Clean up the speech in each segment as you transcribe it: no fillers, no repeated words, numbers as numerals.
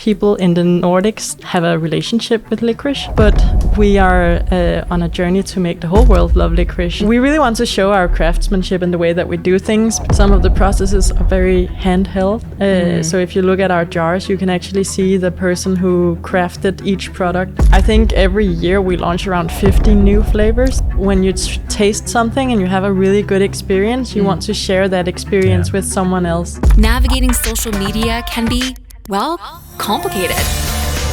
people in the Nordics have a relationship with licorice, but we are on a journey to make the whole world love licorice. We really want to show our craftsmanship in the way that we do things. Some of the processes are very handheld. So if you look at our jars, you can actually see the person who crafted each product. I think every year we launch around 50 new flavors. When you taste something and you have a really good experience, you want to share that experience with someone else. Navigating social media can be, well, complicated.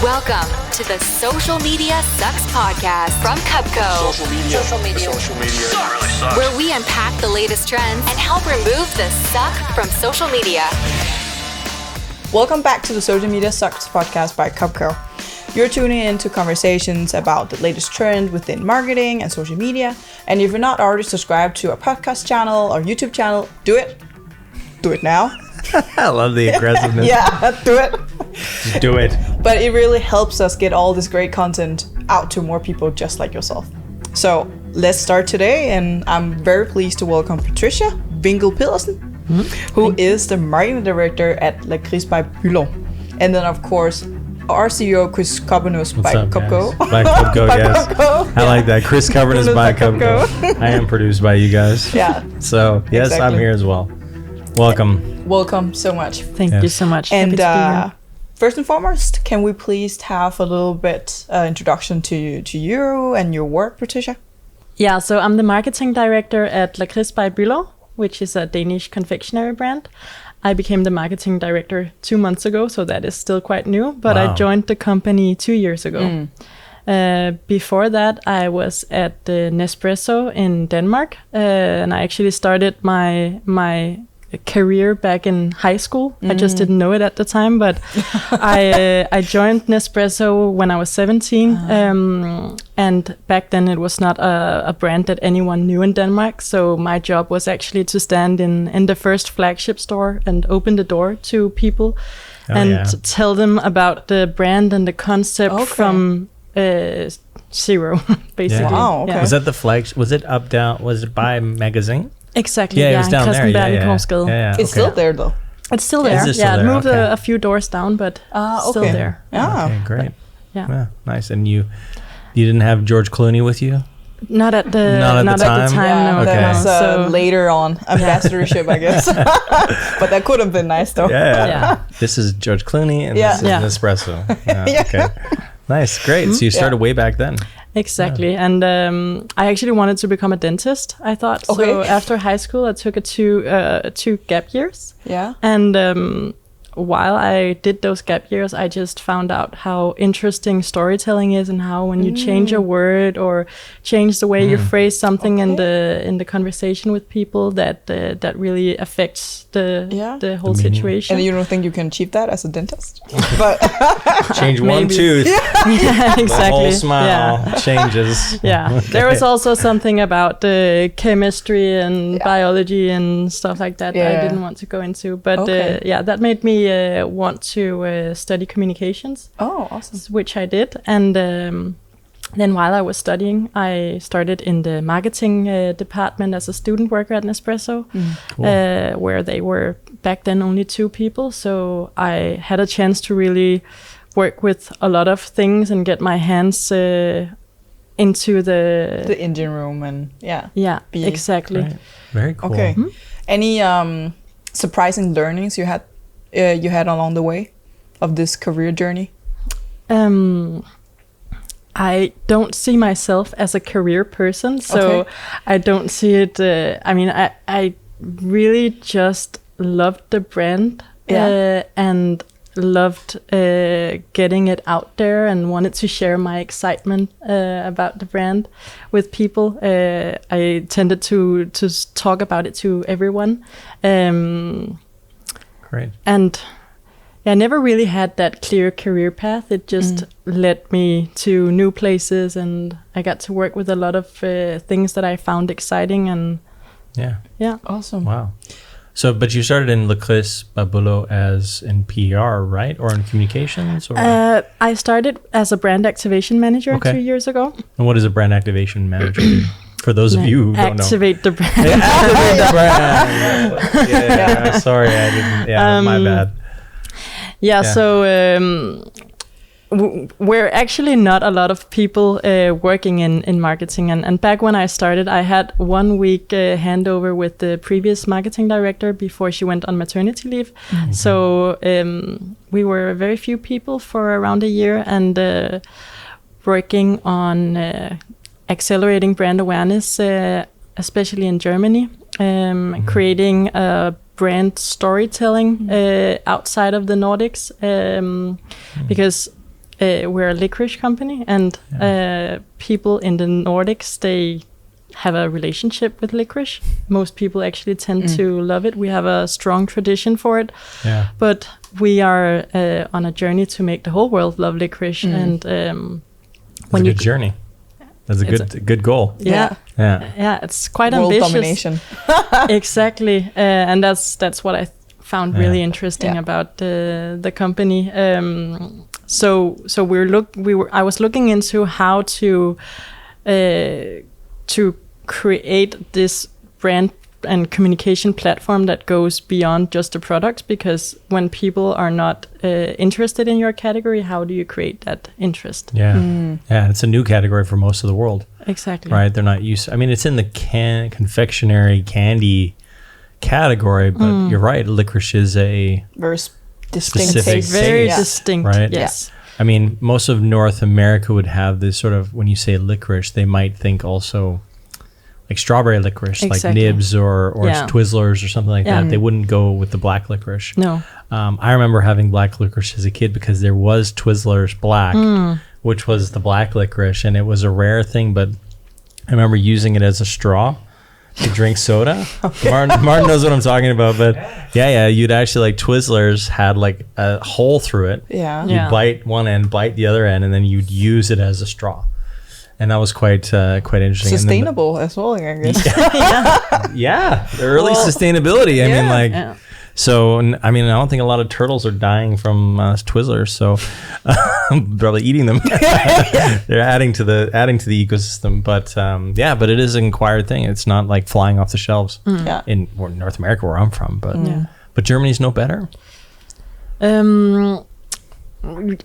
Welcome to the Social Media Sucks podcast from Cupco. Social media really sucks. Where we unpack the latest trends and help remove the suck from social media. Welcome back to the Social Media Sucks podcast by Cupco. You're tuning in to conversations about the latest trend within marketing and social media. And if you're not already subscribed to our podcast channel or YouTube channel, do it. Do it now. I love the aggressiveness. Yeah, do it. Just do it. But it really helps us get all this great content out to more people just like yourself. So let's start today, and I'm very pleased to welcome Patricia Winkel-Pedersen, who is the marketing director at LAKRIDS by BÜLOW. And then, of course, our CEO, Chris Copernus by Cupco. By Cupco, yes. Cupco. I like that. Chris Copernus by Cupco. I am produced by you guys. Yeah. So, yes, Exactly. I'm here as well. Welcome. Welcome so much. Thank you so much. Happy And to be here. first and foremost, can we please have a little bit introduction to you and your work, Patricia? Yeah, so I'm the marketing director at LAKRIDS by BÜLOW, which is a Danish confectionery brand. I became the marketing director 2 months ago, so that is still quite new, but I joined the company 2 years ago. Before that, I was at Nespresso in Denmark, and I actually started my career back in high school. I just didn't know it at the time, but I joined Nespresso when I was 17, and back then it was not a brand that anyone knew in Denmark, so my job was actually to stand in the first flagship store and open the door to people tell them about the brand and the concept from zero, basically. Yeah. Wow, okay. Was that the flag? Was it up, down? Was it by magazine? Exactly. Yeah, it was down there. Yeah. It's still there, though. It's still there. Is it still It there? moved Okay. a few doors down, but still okay. there. Ah, Okay, great. Yeah. Nice. And you didn't have George Clooney with you? Not at the time? yeah, no. Okay. that was So- later on ambassadorship, I guess. But that could have been nice, though. Yeah. This is George Clooney, and this is Nespresso. Yeah. Okay. Nice. Great. So you started way back then. Exactly. And I actually wanted to become a dentist, I thought. Okay. So after high school, I took two gap years. Yeah. And while I did those gap years, I just found out how interesting storytelling is, and how when you change a word or change the way you phrase something in the conversation with people, that really affects the whole situation. And you don't think you can achieve that as a dentist? But Change one Maybe. tooth. Yeah, The exactly. whole smile Yeah. changes. Yeah, Okay. there was also something about the chemistry and biology and stuff like that Yeah. I didn't want to go into. But Okay. that made me want to study communications, oh, awesome. which I did. And then while I was studying, I started in the marketing department as a student worker at Nespresso, where they were back then only 2 people. So I had a chance to really work with a lot of things and get my hands into The engine room and be- exactly. Right. Very cool. Okay. Any surprising learnings you had along the way of this career journey? I don't see myself as a career person, so Okay. I don't see it. I really just loved the brand and loved getting it out there, and wanted to share my excitement about the brand with people. I tended to talk about it to everyone. Great. And I never really had that clear career path. It just led me to new places, and I got to work with a lot of things that I found exciting. And Yeah. Awesome. Wow. So, but you started in LAKRIDS by BÜLOW as in PR, right? Or in communications? Or? I started as a brand activation manager Okay. 2 years ago. And what does a brand activation manager do? For those of you who don't know. Activate the brand. Activate the brand. Yeah. Sorry, I didn't. Yeah, my bad. Yeah. So we're actually not a lot of people working in marketing. And back when I started, I had 1 week handover with the previous marketing director before she went on maternity leave. Mm-hmm. So we were very few people for around a year, and working on accelerating brand awareness, especially in Germany, creating a brand storytelling outside of the Nordics, because we're a licorice company, and people in the Nordics, they have a relationship with licorice. Most people actually tend to love it. We have a strong tradition for it. Yeah. But we are on a journey to make the whole world love licorice. And when you journey. That's a good goal. Yeah. It's quite world ambitious. Domination. Exactly, and that's what I found really interesting about the company. So I was looking into how to create this brand and communication platform that goes beyond just the products, because when people are not interested in your category, how do you create that interest? Yeah, it's a new category for most of the world. Exactly. Right, they're not used. I mean, it's in the confectionery candy category, but you're right. Licorice is a very distinct, very distinct. Right. Yes. I mean, most of North America would have this sort of, when you say licorice, they might think also like strawberry licorice, like Nibs or Twizzlers or something like that. They wouldn't go with the black licorice. No. I remember having black licorice as a kid because there was Twizzlers black, which was the black licorice, and it was a rare thing, but I remember using it as a straw to drink soda. Martin knows what I'm talking about, but you'd actually, like, Twizzlers had like a hole through it. You'd bite one end, bite the other end, and then you'd use it as a straw. And that was quite interesting. Sustainable as well, I guess. The early sustainability. I mean, like, so, I mean, I don't think a lot of turtles are dying from Twizzlers, so probably eating them. They're adding to the ecosystem, but it is an acquired thing. It's not like flying off the shelves in North America, where I'm from, but Germany's no better.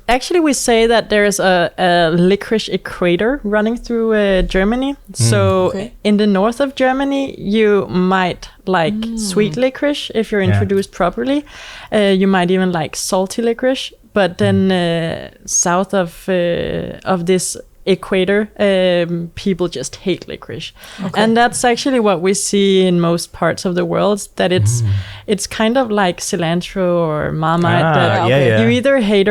Actually, we say that there's a licorice equator running through Germany. So in the north of Germany, you might like sweet licorice if you're introduced properly. You might even like salty licorice. But then south of this equator, people just hate licorice. And that's actually what we see in most parts of the world, that it's kind of like cilantro or Marmite. You either hate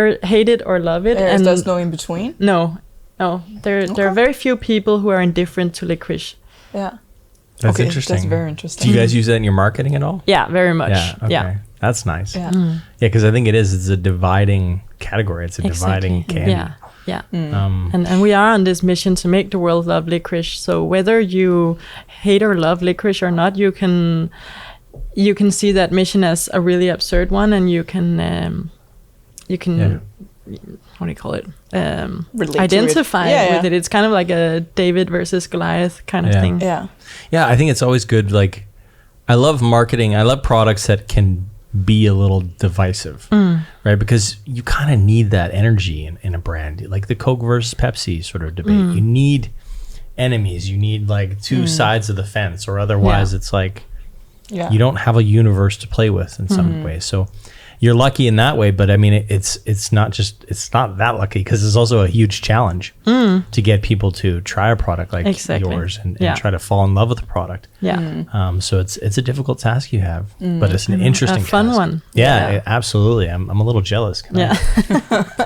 it or love it. And there's no in between? No. There are very few people who are indifferent to licorice. Yeah. That's interesting. That's very interesting. Do you guys use that in your marketing at all? Yeah, very much. Yeah. That's nice. Yeah, because I think it's a dividing category. It's a dividing candy. Yeah. And we are on this mission to make the world love licorice. So whether you hate or love licorice or not, you can see that mission as a really absurd one, and you can what do you call it? Identify with it. It's kind of like a David versus Goliath kind of thing. Yeah, I think it's always good. Like, I love marketing. I love products that can be a little divisive, right? Because you kind of need that energy in a brand, like the Coke versus Pepsi sort of debate. You need enemies. You need like two sides of the fence, or otherwise it's like you don't have a universe to play with in some ways. So you're lucky in that way, but I mean, it's not that lucky, because it's also a huge challenge to get people to try a product like yours and try to fall in love with the product. So it's a difficult task you have, but it's an interesting, fun task. one. Absolutely. I'm a little jealous. Can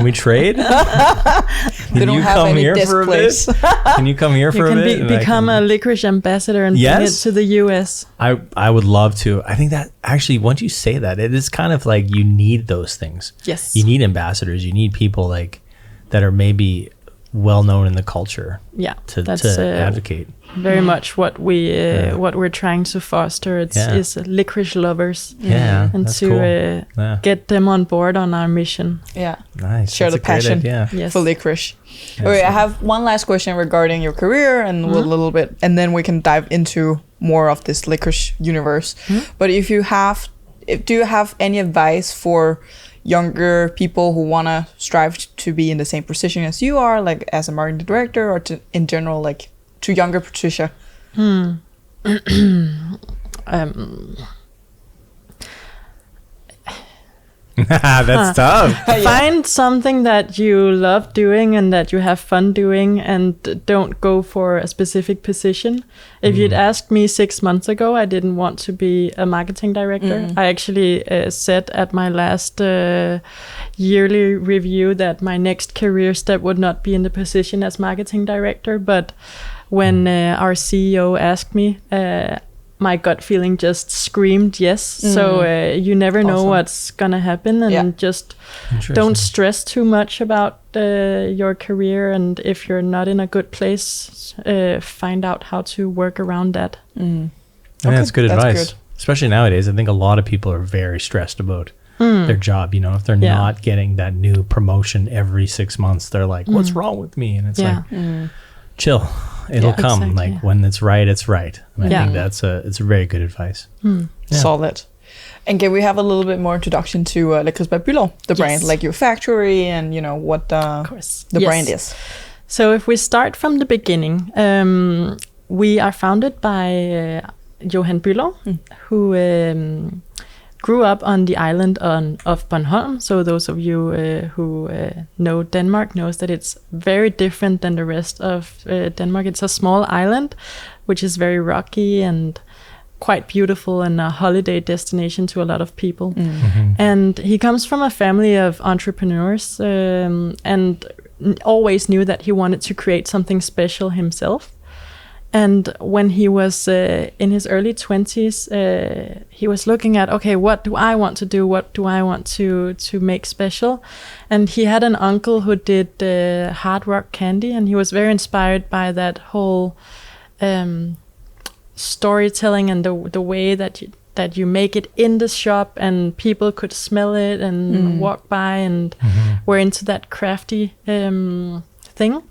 we trade? Can you come here for a bit? Can you come here for a bit? You can become a licorice ambassador and bring it to the US. I would love to. I think that actually, once you say that, it is kind of like you need those things. Yes. You need ambassadors. You need people like that are maybe well known in the culture. To advocate. Very much what we're trying to foster. Is licorice lovers. And to get them on board on our mission. Nice. Share the passion for licorice. Okay, I have one last question regarding your career and a little bit, and then we can dive into more of this licorice universe. But do you have any advice for younger people who want to strive to be in the same position as you are, like as a marketing director, or in general, like to younger Patricia? That's tough. Find something that you love doing and that you have fun doing, and don't go for a specific position. If you'd asked me 6 months ago, I didn't want to be a marketing director. I actually said at my last yearly review that my next career step would not be in the position as marketing director. But when our CEO asked me, my gut feeling just screamed yes. So you never know what's gonna happen, and just don't stress too much about your career. And if you're not in a good place, find out how to work around that. Yeah, that's good advice. Good. Especially nowadays, I think a lot of people are very stressed about their job. You know, if they're not getting that new promotion every 6 months, they're like, "What's wrong with me?" And it's like, chill. It'll come. Exactly, like when it's right, it's right. And I think it's a very good advice. Solid. And can we have a little bit more introduction to LAKRIDS by Bülow, the brand, like your factory, and you know what the brand is? So if we start from the beginning, we are founded by Johan Bülow, who grew up on the island of Bornholm. So those of you who know Denmark knows that it's very different than the rest of Denmark. It's a small island, which is very rocky and quite beautiful, and a holiday destination to a lot of people. And he comes from a family of entrepreneurs, and always knew that he wanted to create something special himself. And when he was in his early 20s, he was looking at, okay, what do I want to do? What do I want to make special? And he had an uncle who did hard rock candy, and he was very inspired by that whole storytelling and the way that you make it in the shop, and people could smell it and walk by, and were into that crafty thing.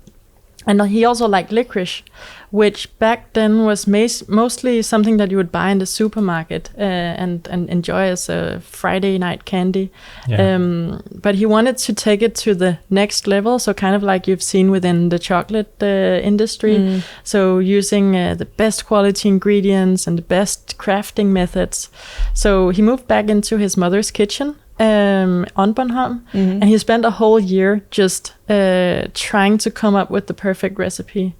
And he also liked licorice, which back then was mostly something that you would buy in the supermarket and enjoy as a Friday night candy. But he wanted to take it to the next level, so kind of like you've seen within the chocolate industry. So using the best quality ingredients and the best crafting methods. So he moved back into his mother's kitchen on Bornholm, and he spent a whole year just trying to come up with the perfect recipe.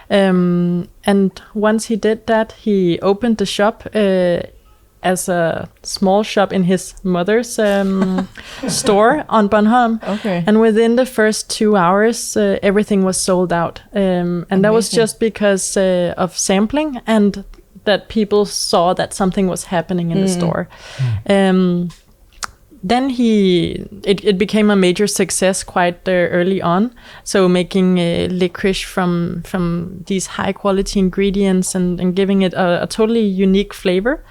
And once he did that, he opened the shop as a small shop in his mother's store on Bornholm. And within the first 2 hours, everything was sold out. And that was just because of sampling, and that people saw that something was happening in the store. Then it became a major success quite early on. So making licorice from these high quality ingredients and giving it a totally unique flavor.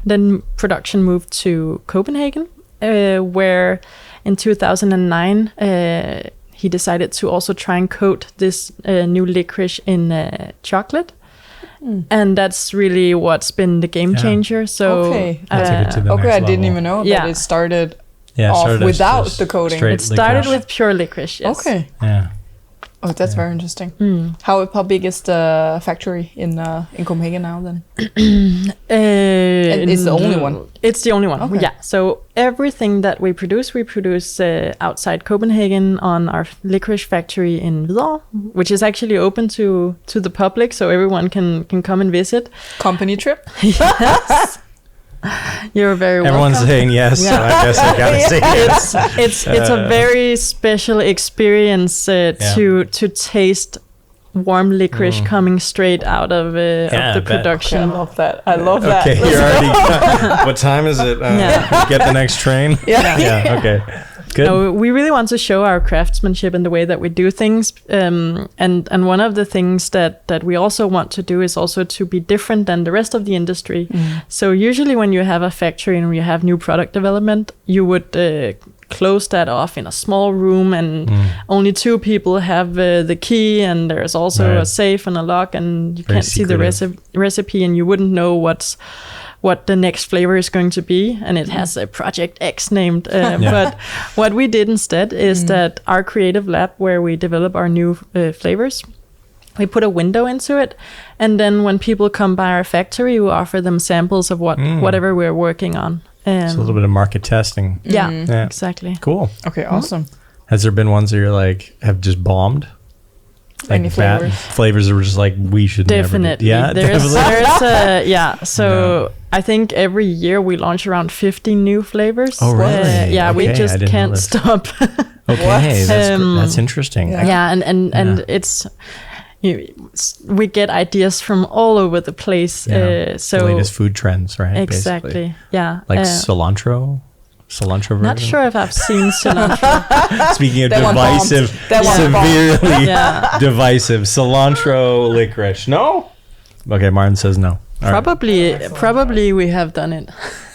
Then production moved to Copenhagen, where in 2009 he decided to also try and coat this new licorice in chocolate. And that's really what's been the game changer. So I didn't even know that it started off without the coating. It started with pure licorice. Yes. Okay. Yeah. Oh, that's very interesting. How big is the factory in Copenhagen now then? It's the only one. It's the only one. Okay. Yeah. So everything that we produce outside Copenhagen on our licorice factory in Hvidovre, which is actually open to the public, so everyone can come and visit. Company trip. Yes. You're very welcome. Everyone's saying yes, so I guess I gotta say yes. It's a very special experience to taste warm licorice coming straight out of the production. Okay, I love that. I love that. Okay, you're already. What time is it? Get the next train. Yeah. Okay. Good. No, we really want to show our craftsmanship and the way that we do things. And one of the things that we also want to do is also to be different than the rest of the industry. So usually when you have a factory and you have new product development, you would close that off in a small room, and only 2 people have the key, and there's also a safe and a lock, and you can't see the recipe, and you wouldn't know what the next flavor is going to be, and it has a Project X named. But what we did instead is that our creative lab, where we develop our new flavors, we put a window into it, and then when people come by our factory, we offer them samples of whatever we're working on. It's a little bit of market testing. Yeah, exactly. Cool. Okay, awesome. Has there been ones that you're like have just bombed? Like Any flavors? Flavors that were just like we should Definitely. never do. Yeah, there's So I think every year we launch around 50 new flavors. Oh, really? We just can't stop. Okay, that's interesting. Yeah, and it's we get ideas from all over the place. So the latest food trends, right? Exactly. Basically. Yeah. Like cilantro version. Not sure if I've seen cilantro. Speaking of That one divisive, bombed. severely divisive, cilantro licorice. No. Okay, Martin says no. All right. Probably we have done it.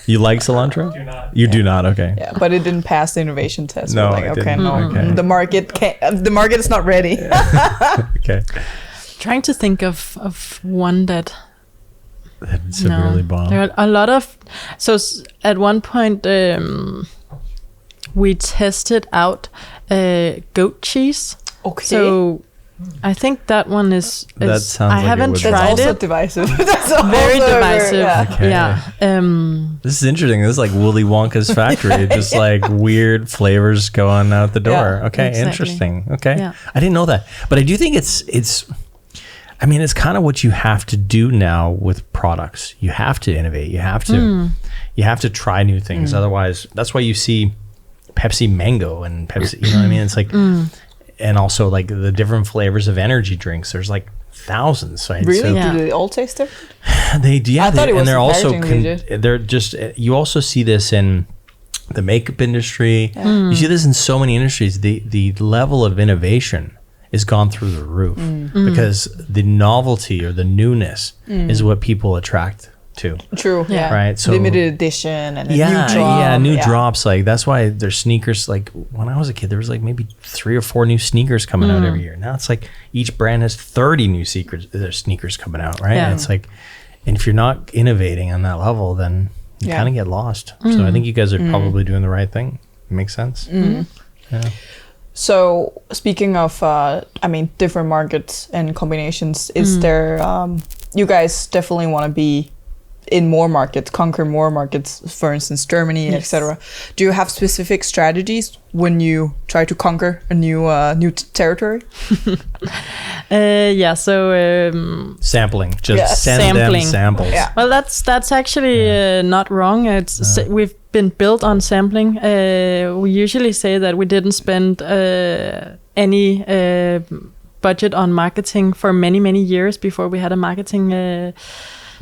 You like cilantro? Do not. You do not. Okay. Yeah, but it didn't pass the innovation test. No, We're like, it okay, didn't. no, Okay. the market can't. The market is not ready. Okay. Trying to think of one that. That severely bombed. There are a lot of. So at one point, we tested out goat cheese. Okay. So I think that one is. That sounds I like it haven't would be. That's tried also it. divisive. That's Very also divisive. Okay. Yeah. This is interesting. This is like Willy Wonka's factory. Just like weird flavors going out the door. Yeah, Okay, exactly. interesting. Okay. Yeah. I didn't know that. But I do think it's I mean, it's kind of what you have to do now with products. You have to innovate. You have to try new things. Otherwise, that's why you see Pepsi Mango and Pepsi, you know what I mean? It's like and also like the different flavors of energy drinks. There's like thousands. Right? Really? So Yeah. Do they all taste different? they do. Yeah, I thought it was and they're also packaging they did. they're just you also see this in the makeup industry. You see this in so many industries. The level of innovation is gone through the roof because the novelty or the newness is what people attract to. True. Yeah. Right. So limited edition and a yeah, new drop. new drops. Like that's why there's sneakers. Like when I was a kid, there was like maybe 3 or 4 new sneakers coming out every year. Now it's like each brand has 30 new sneakers coming out. Right. Yeah. And it's like, and if you're not innovating on that level, then you kind of get lost. So I think you guys are probably doing the right thing. Makes sense. Yeah. So speaking of, different markets and combinations, is there? You guys definitely want to be in more markets, conquer more markets. For instance, Germany, Yes. etc. Do you have specific strategies when you try to conquer a new territory? So Sampling. Just send Sampling. them samples. Yeah. well, that's actually not wrong. We've been built on sampling. We usually say that we didn't spend any budget on marketing for many years before we had a marketing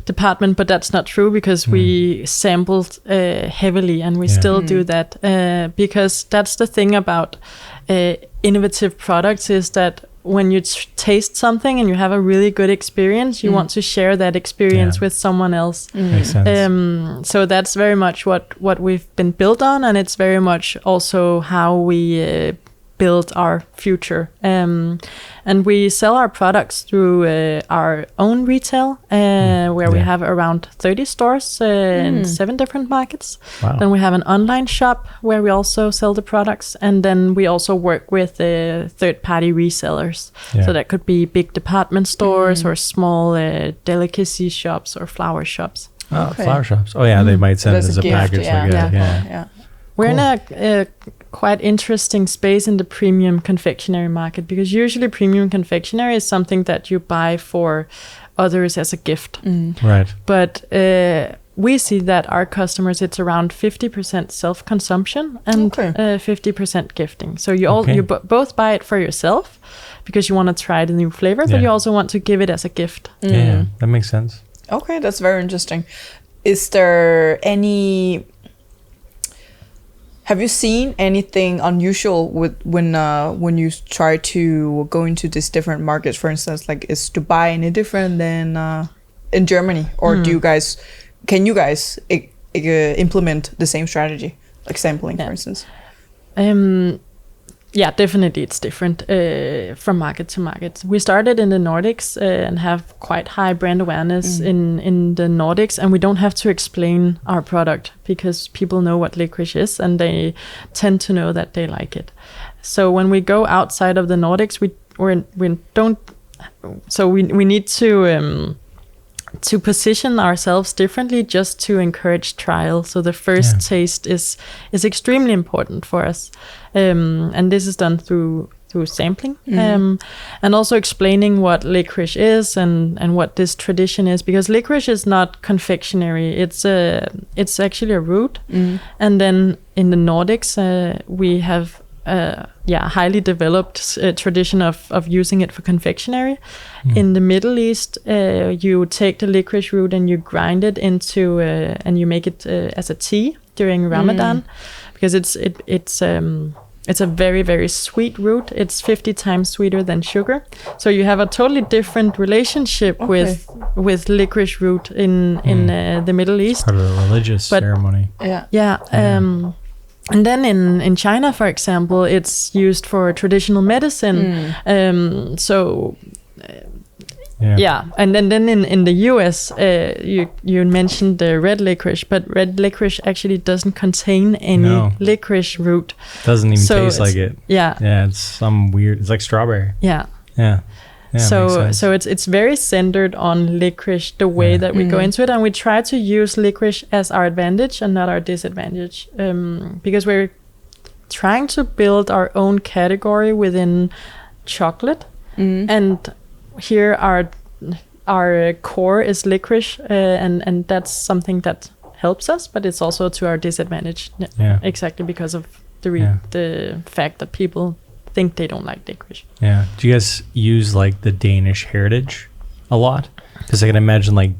department, but that's not true because we sampled heavily, and we still do that because that's the thing about innovative products is that when you taste something and you have a really good experience, you want to share that experience with someone else. Makes sense. So that's very much what we've been built on, and it's very much also how we build our future. And we sell our products through our own retail, where we have around 30 stores in 7 different markets. Wow. Then we have an online shop where we also sell the products, and then we also work with third-party resellers. Yeah. So that could be big department stores or small delicacy shops or flower shops. Oh, Okay. flower shops. Oh yeah, they might send it As as a a gift, package. yeah. Like that. Yeah. Yeah. We're in a quite interesting space in the premium confectionery market, because usually premium confectionery is something that you buy for others as a gift. Right. But we see that our customers, it's around 50% self-consumption and 50% gifting. So you both buy it for yourself because you want to try the new flavor, but you also want to give it as a gift. Yeah, that makes sense. Okay, that's very interesting. Is there any? Have you seen anything unusual with when you try to go into these different markets? For instance, like is Dubai any different than in Germany, or can you guys implement the same strategy, like sampling, for instance? Yeah, definitely it's different from market to market. We started in the Nordics and have quite high brand awareness in the Nordics, and we don't have to explain our product because people know what licorice is and they tend to know that they like it. So when we go outside of the Nordics, we don't. So we need to position ourselves differently just to encourage trial. So the first taste is extremely important for us, and this is done through sampling, and also explaining what licorice is and what this tradition is, because licorice is not confectionery. It's actually a root, and then in the Nordics we have highly developed tradition of using it for confectionery. In the Middle East, you take the licorice root and you grind it into and you make it as a tea during Ramadan, because it's a very, very sweet root. It's 50 times sweeter than sugar. So you have a totally different relationship with licorice root in the Middle East. Part of a religious ceremony. And then in China, for example, it's used for traditional medicine. And then in the US, you mentioned the red licorice, but red licorice actually doesn't contain any licorice root. Doesn't even taste like it. Yeah. Yeah, it's some weird. It's like strawberry. Yeah. Yeah. Yeah, so it's very centered on licorice, the way that we go into it, and we try to use licorice as our advantage and not our disadvantage, because we're trying to build our own category within chocolate, and here our core is licorice, and that's something that helps us, but it's also to our disadvantage, exactly because of the fact that people think they don't like licorice. Yeah. Do you guys use like the Danish heritage a lot? Because I can imagine like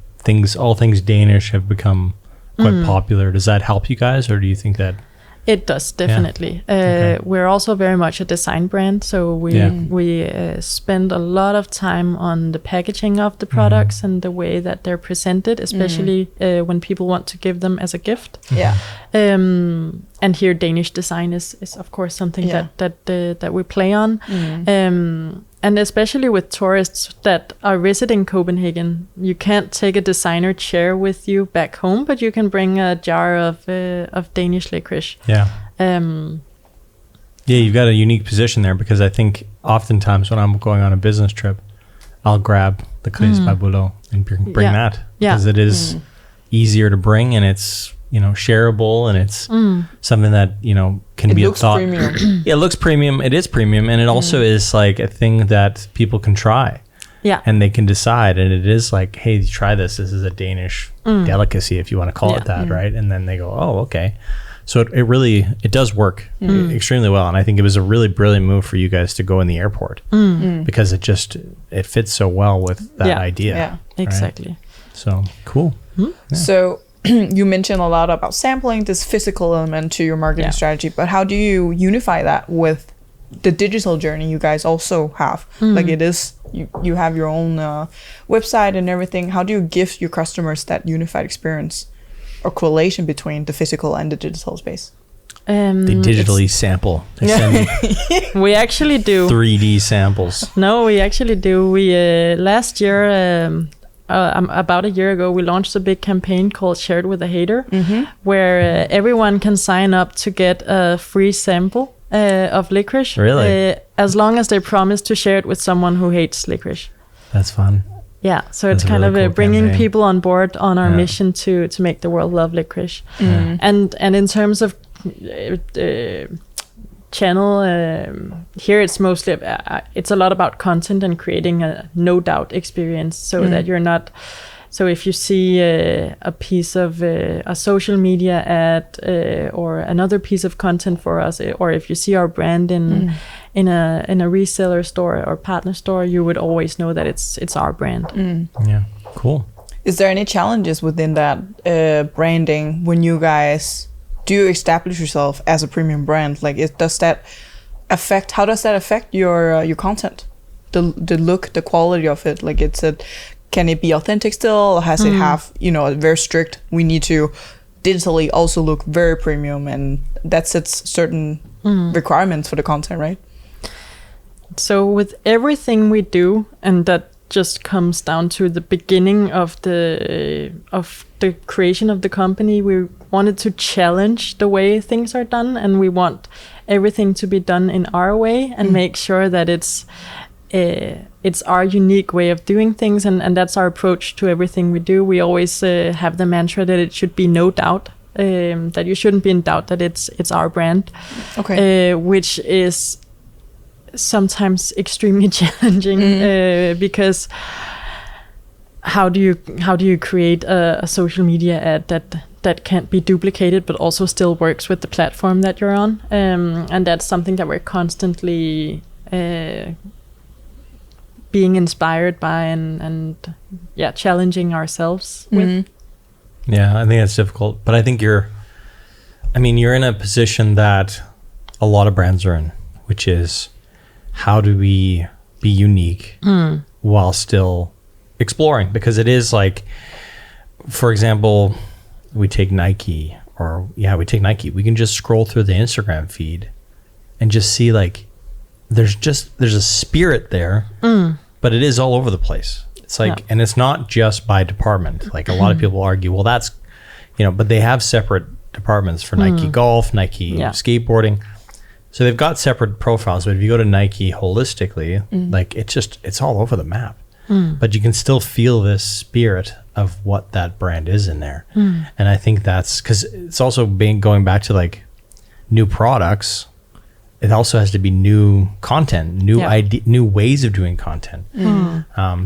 all things Danish have become quite popular. Does that help you guys, or do you think that? It does, definitely. We're also very much a design brand, so we spend a lot of time on the packaging of the products and the way that they're presented, especially when people want to give them as a gift. Yeah. And here Danish design is of course something that we play on. And especially with tourists that are visiting Copenhagen, you can't take a designer chair with you back home, but you can bring a jar of Danish licorice. Yeah. You've got a unique position there, because I think oftentimes when I'm going on a business trip, I'll grab the LAKRIDS by Bülow and bring that, because it is easier to bring, and it's shareable, and it's something that can be a thought. Premium. Yeah, it looks premium. It is premium, and it also is like a thing that people can try. Yeah, and they can decide, and it is like, hey, try this. This is a Danish delicacy, if you want to call it that, right? And then they go, oh, okay. So it does work extremely well, and I think it was a really brilliant move for you guys to go in the airport, because it fits so well with that idea. Yeah, exactly. Right? So cool. Yeah. So you mentioned a lot about sampling, this physical element to your marketing strategy, but how do you unify that with the digital journey you guys also have? Like it is, you have your own website and everything. How do you give your customers that unified experience or correlation between the physical and the digital space? They digitally sample. They send we actually do 3D samples. No, we actually do. We last year, about a year ago, we launched a big campaign called Shared with a Hater, where everyone can sign up to get a free sample of licorice. Really? As long as they promise to share it with someone who hates licorice. That's fun. Yeah, so it's kind of bringing people on board on our mission to make the world love licorice. And in terms of channel, here it's mostly it's a lot about content and creating a no doubt experience, so that you're not. So if you see a piece of a social media ad or another piece of content for us, or if you see our brand in a reseller store or partner store, you would always know that it's our brand. Yeah, cool. Is there any challenges within that branding when you guys do establish yourself as a premium brand? Like, does that affect? How does that affect your content? The look, the quality of it. Like, can it be authentic still? Or has it have a very strict? We need to digitally also look very premium, and that sets certain requirements for the content, right? So with everything we do, and that just comes down to the beginning of the creation of the company, we wanted to challenge the way things are done, and we want everything to be done in our way and make sure that it's our unique way of doing things, and that's our approach to everything we do. We always have the mantra that it should be no doubt, that you shouldn't be in doubt that it's our brand, which is sometimes extremely challenging because how do you create a social media ad that can't be duplicated but also still works with the platform that you're on, and that's something that we're constantly being inspired by and challenging ourselves with. Yeah, I think that's difficult, but I think you're in a position that a lot of brands are in, which is, how do we be unique while still exploring? Because it is like, for example, we take Nike. We can just scroll through the Instagram feed and just see like there's a spirit there, but it is all over the place. It's like, and it's not just by department. Like a lot of people argue, well, that's, but they have separate departments for Nike golf, Nike skateboarding. So they've got separate profiles, but if you go to Nike holistically, like it's all over the map. But you can still feel this spirit of what that brand is in there. And I think that's because it's also going back to like new products. It also has to be new content, new ways of doing content.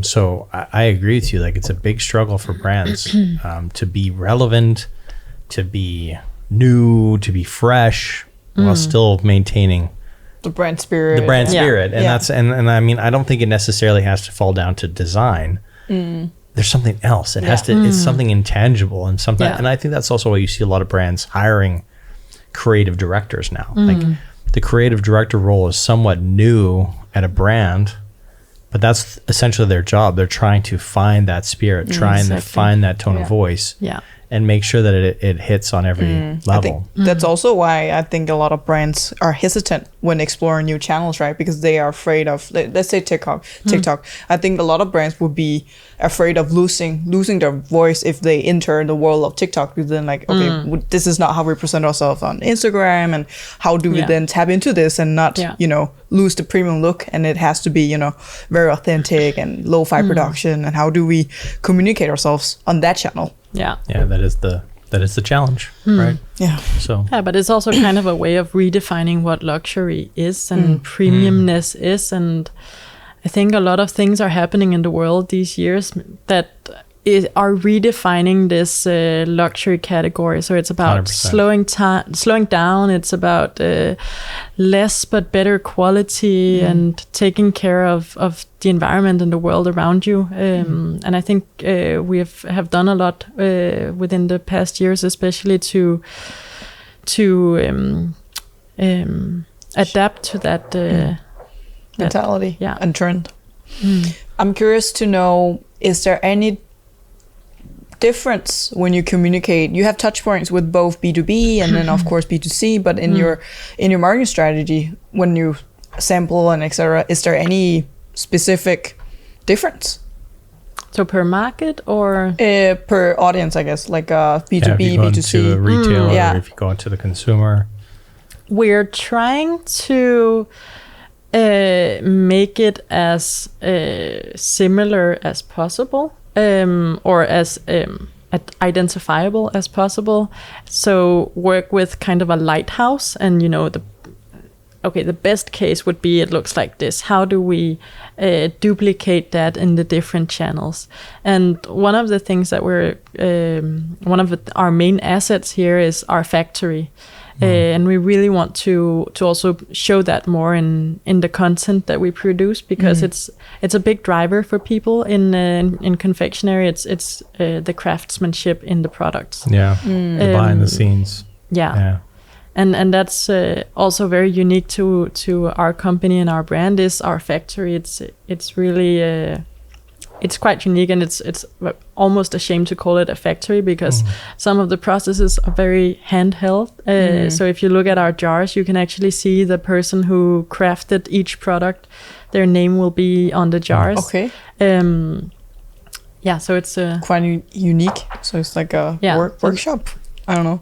So I agree with you. Like it's a big struggle for brands to be relevant, to be new, to be fresh, while still maintaining the brand spirit. And that's and I mean, I don't think it necessarily has to fall down to design. There's something else. It has to. It's something intangible and something. And I think that's also why you see a lot of brands hiring creative directors now. Like the creative director role is somewhat new at a brand, but that's essentially their job. They're trying to find that spirit, trying to find that tone of voice. And make sure that it hits on every level. I think that's also why I think a lot of brands are hesitant when exploring new channels, right? Because they are afraid of, let's say TikTok. I think a lot of brands would be afraid of losing their voice if they enter the world of TikTok. Because then like, okay, this is not how we present ourselves on Instagram, and how do we then tap into this and not, lose the premium look, and it has to be, very authentic and lo-fi production, and how do we communicate ourselves on that channel? That is the challenge, right? But it's also kind of a way of redefining what luxury is and premiumness is, and I think a lot of things are happening in the world these years that are redefining this luxury category. So it's about 100%. slowing down. It's about less but better quality and taking care of the environment and the world around you. And I think we have done a lot within the past years, especially to adapt to that mentality and trend. I'm curious to know, is there any difference when you communicate? You have touch points with both B2B and then of course B2C, but in your marketing strategy, when you sample and etc., is there any specific difference? So per market or per audience, I guess, like B2B, if you go B2C, into a retailer, or if you go into the consumer. We're trying to make it as similar as possible. Or as identifiable as possible. So work with kind of a lighthouse, and the best case would be it looks like this. How do we duplicate that in the different channels? And one of the things that our main assets here is our factory. And we really want to also show that more in the content that we produce, because it's a big driver for people in confectionery. It's the craftsmanship in the products. The behind the scenes. And that's also very unique to our company and our brand is our factory. It's really it's quite unique, and it's almost a shame to call it a factory because some of the processes are very handheld. So if you look at our jars, you can actually see the person who crafted each product. Their name will be on the jars. Okay. Yeah, so it's quite unique. So it's like a workshop. I don't know.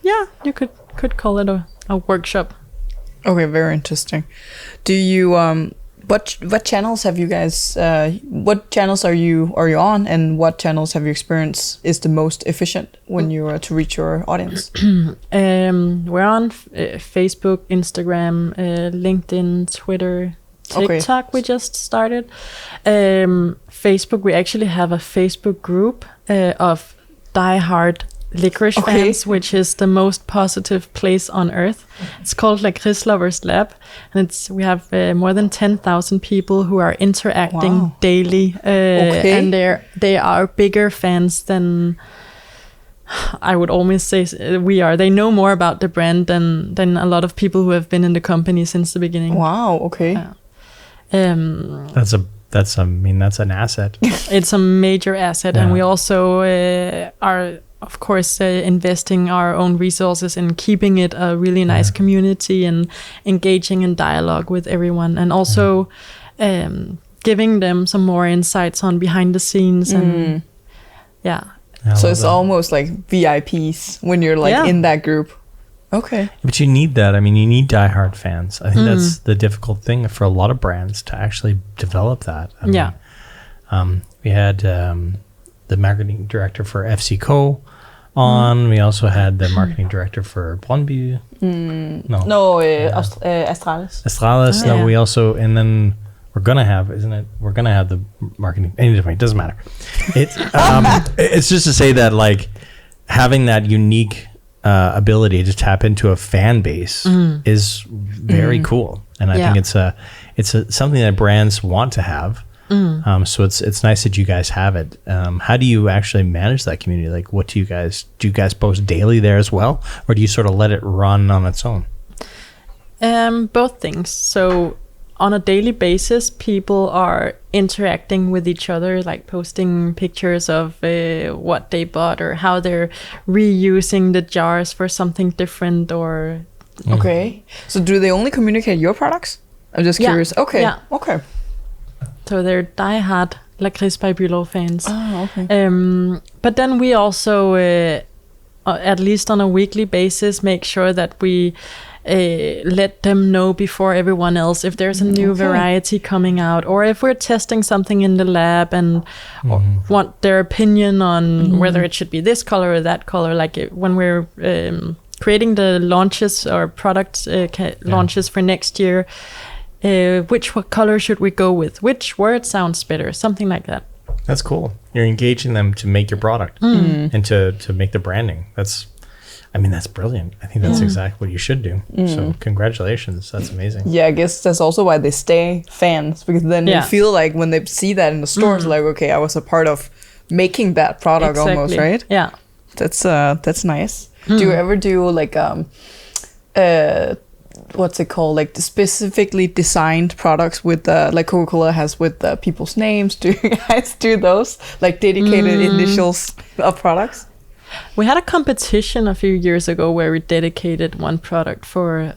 Yeah, you could call it a workshop. Okay, very interesting. Do you what channels have you guys? What channels are you on, and what channels have you experienced is the most efficient when you are to reach your audience? We're on Facebook, Instagram, LinkedIn, Twitter, TikTok. Okay. We just started. Facebook, we actually have a Facebook group of diehard licorice fans, which is the most positive place on earth. It's called LAKRIDS Lovers Lab, and we have more than 10,000 people who are interacting daily, and they are bigger fans than I would almost say we are. They know more about the brand than a lot of people who have been in the company since the beginning. Wow. Okay. That's an asset. It's a major asset, and we also are, of course, investing our own resources in keeping it a really nice community and engaging in dialogue with everyone, and also giving them some more insights on behind the scenes. And so it's almost like VIPs when you're like in that group. Okay. But you need that. I mean, you need diehard fans. I think that's the difficult thing for a lot of brands to actually develop that. I mean, we had the marketing director for FCCO on. We also had the marketing director for Brøndby. Astralis. Astralis. No, we also, and then we're gonna have, we're gonna have the marketing. Anyway, it doesn't matter. It's just to say that like having that unique ability to tap into a fan base is very cool, and I think it's something that brands want to have. So it's nice that you guys have it. How do you actually manage that community? Like, what do you guys post daily there as well, or do you sort of let it run on its own? Both things. So on a daily basis, people are interacting with each other, like posting pictures of what they bought or how they're reusing the jars for something different. Or okay, so do they only communicate your products? I'm just curious. Okay. Yeah. Okay. So they're diehard LAKRIDS by Bülow fans. Oh, okay. But then we also, at least on a weekly basis, make sure that we let them know before everyone else if there's a new variety coming out, or if we're testing something in the lab and want their opinion on whether it should be this color or that color. Like when we're creating the launches or product launches for next year, which color should we go with? Which word sounds better? Something like that. That's cool. You're engaging them to make your product and to make the branding. That's brilliant. I think that's exactly what you should do. So congratulations. That's amazing. Yeah, I guess that's also why they stay fans, because then they feel like when they see that in the stores, like, okay, I was a part of making that product almost, right? Yeah. That's nice. Do you ever do like what's it called, like the specifically designed products with like Coca-Cola has with people's names? Do you guys do those, like dedicated initials of products? We had a competition a few years ago where we dedicated one product for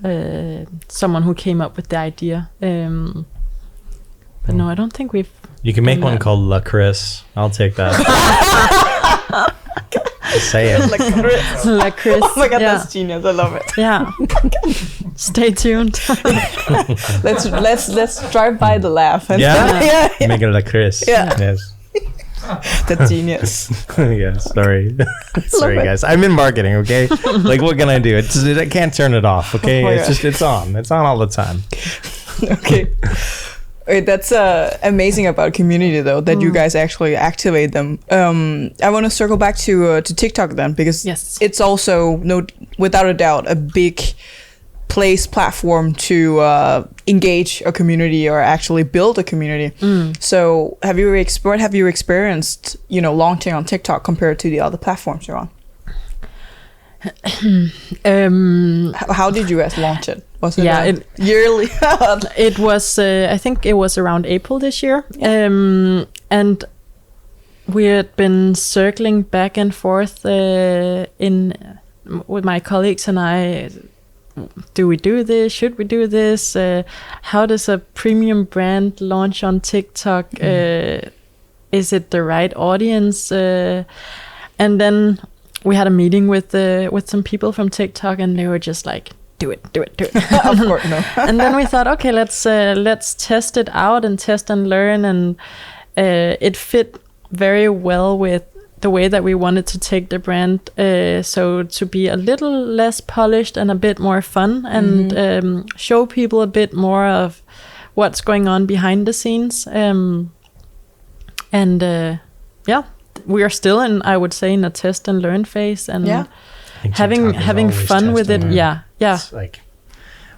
someone who came up with the idea. But no, I don't think we've... You can make one called LAKRIDS. I'll take that. Say it. LAKRIDS. Oh my god, that's genius. I love it. Yeah. Stay tuned. let's drive by the lab. And Make it LAKRIDS. Yeah. Yes. That's genius. Yeah, sorry. Sorry, guys. I'm in marketing, okay? Like, what can I do? I can't turn it off, okay? It's on. It's on all the time. Okay. Wait, that's amazing about community, though, that you guys actually activate them. I want to circle back to TikTok then, because it's also, without a doubt, a big platform to engage a community or actually build a community. So have you experienced launching on TikTok compared to the other platforms you're on? How did you guys launch it? Was it yearly? It was I think it was around April this year. And we had been circling back and forth with my colleagues and I. Do we do this? Should we do this? How does a premium brand launch on TikTok? Is it the right audience? And then we had a meeting with some people from TikTok, and they were just like, "Do it." Of course, no. And then we thought, okay, let's test it out and test and learn, and it fit very well with the way that we wanted to take the brand, so to be a little less polished and a bit more fun, and show people a bit more of what's going on behind the scenes. We are still in, I would say, in a test and learn phase, and having fun with it. Yeah. It's like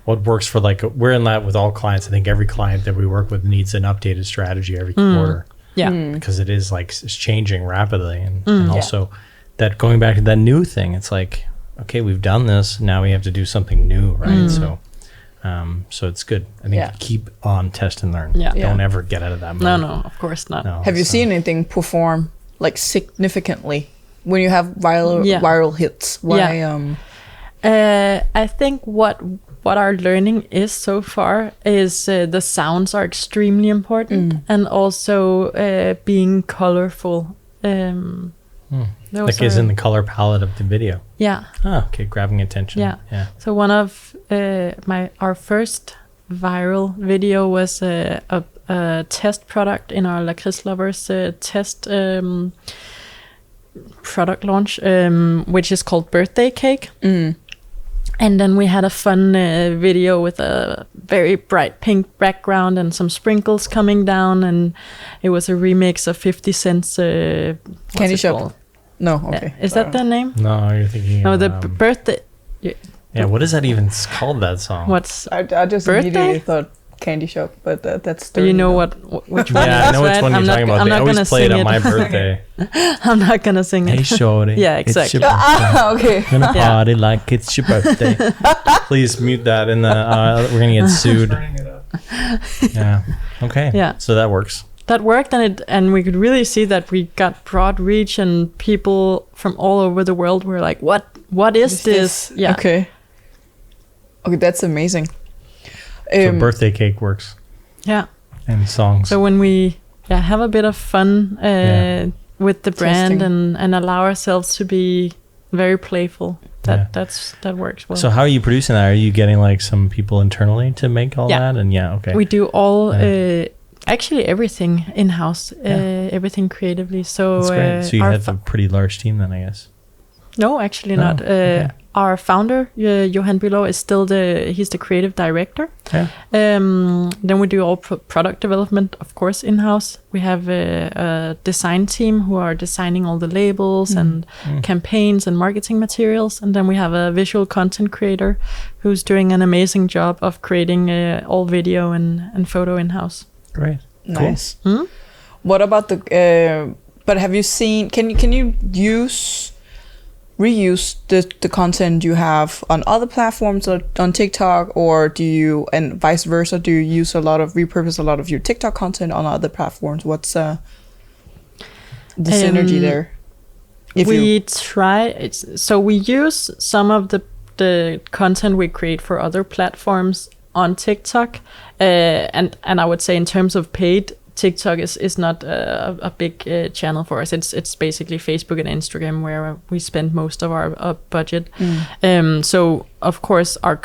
what works for, like, we're in that with all clients. I think every client that we work with needs an updated strategy every quarter. Yeah, because it is like it's changing rapidly, and also that going back to that new thing, it's like, okay, we've done this, now we have to do something new, right? So it's good. I think keep on test and learn. Don't ever get out of that mode. No, of course not. No, have you seen anything perform like significantly when you have viral hits? Why? I think what our learning is so far is the sounds are extremely important, and also being colorful. Like is in the color palette of the video. Yeah. Oh, okay, grabbing attention. Yeah. So one of our first viral video was a test product in our LAKRIDS Lovers test product launch, which is called Birthday Cake. And then we had a fun video with a very bright pink background and some sprinkles coming down, and it was a remix of 50 Cent's Candy Shop. No, okay. Is that the name? No, you're thinking. No, the birthday. Yeah, what is that even called? That song? What's I just birthday? immediately thought Candy Shop, but that's. But you know which one? Yeah, I know which one you're talking about. They always play it on my birthday. I'm not gonna sing it. Hey, shorty. Yeah, exactly. It's your birthday. Okay. Gonna party like it's your birthday. Please mute that in the. We're gonna get sued. Yeah. Okay. Yeah. So that works. That worked, and we could really see that we got broad reach, and people from all over the world were like, "What is this?" Yeah. Okay, that's amazing. So birthday cake works. Yeah. And songs. So when we have a bit of fun with the brand Testing. and allow ourselves to be very playful, that works well. So how are you producing that? Are you getting like some people internally to make all that? And okay. We do all actually everything in-house, everything creatively. So that's great. So you have a pretty large team then, I guess. No, actually not. Okay. Our founder, Johan Bülow, is still he's the creative director. Yeah. Then we do all product development, of course, in-house. We have a design team who are designing all the labels and campaigns and marketing materials. And then we have a visual content creator who's doing an amazing job of creating all video and photo in-house. Great. Nice. Cool. What about but have you seen, can you reuse the content you have on other platforms, or on TikTok, or do you, and vice versa, do you repurpose a lot of your TikTok content on other platforms? What's the synergy there? So we use some of the content we create for other platforms on TikTok, and I would say in terms of paid, TikTok is not a big channel for us. It's basically Facebook and Instagram where we spend most of our budget. So of course our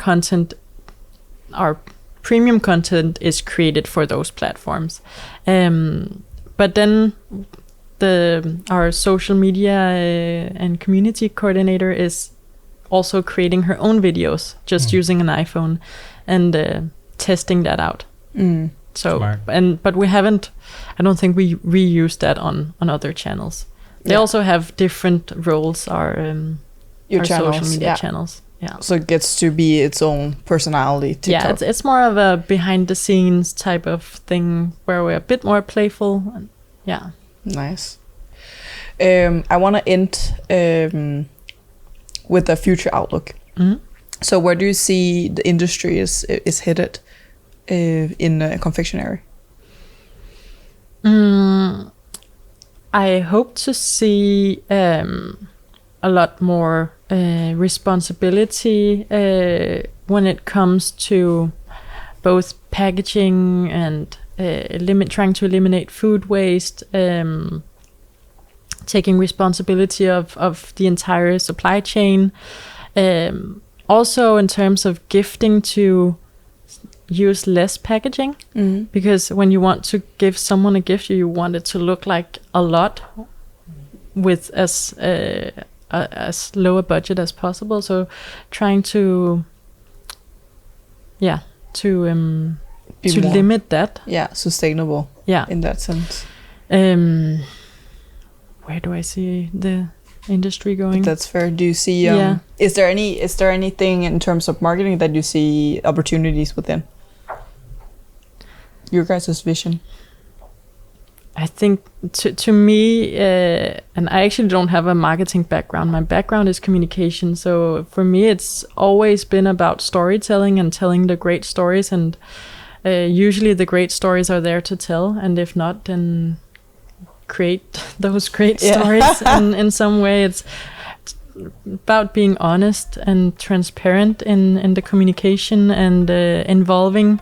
premium content is created for those platforms. But then our social media and community coordinator is also creating her own videos, just using an iPhone and testing that out. So smart. But we haven't. I don't think we reuse that on other channels. They also have different roles. Our channels, social media channels. Yeah. So it gets to be its own personality. TikTok. Yeah, it's more of a behind the scenes type of thing where we're a bit more playful. And, yeah. Nice. I want to end with a future outlook. So where do you see the industry is headed in confectionery? I hope to see a lot more responsibility when it comes to both packaging and trying to eliminate food waste, taking responsibility of the entire supply chain. Also in terms of gifting, to use less packaging, because when you want to give someone a gift, you want it to look like a lot with as low a budget as possible. So trying to limit that. Yeah, sustainable. Yeah, in that sense. Where do I see the industry going? That's fair. Do you see? Is there anything in terms of marketing that you see opportunities within? Your guys' vision. I think to me, and I actually don't have a marketing background. My background is communication. So for me, it's always been about storytelling and telling the great stories. And usually the great stories are there to tell. And if not, then create those great stories. And in some way, it's about being honest and transparent in the communication, and involving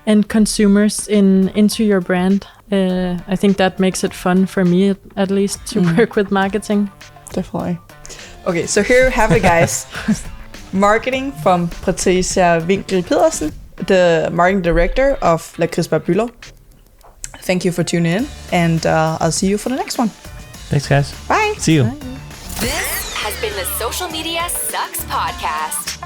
end consumers into your brand. I think that makes it fun for me, at least, to work with marketing. Definitely. Okay, so here you have it, guys. Marketing from Patricia Winkel-Pedersen, the marketing director of LAKRIDS by BÜLOW. Thank you for tuning in, and I'll see you for the next one. Thanks, guys. Bye. See you. This has been the Social Media Sucks Podcast.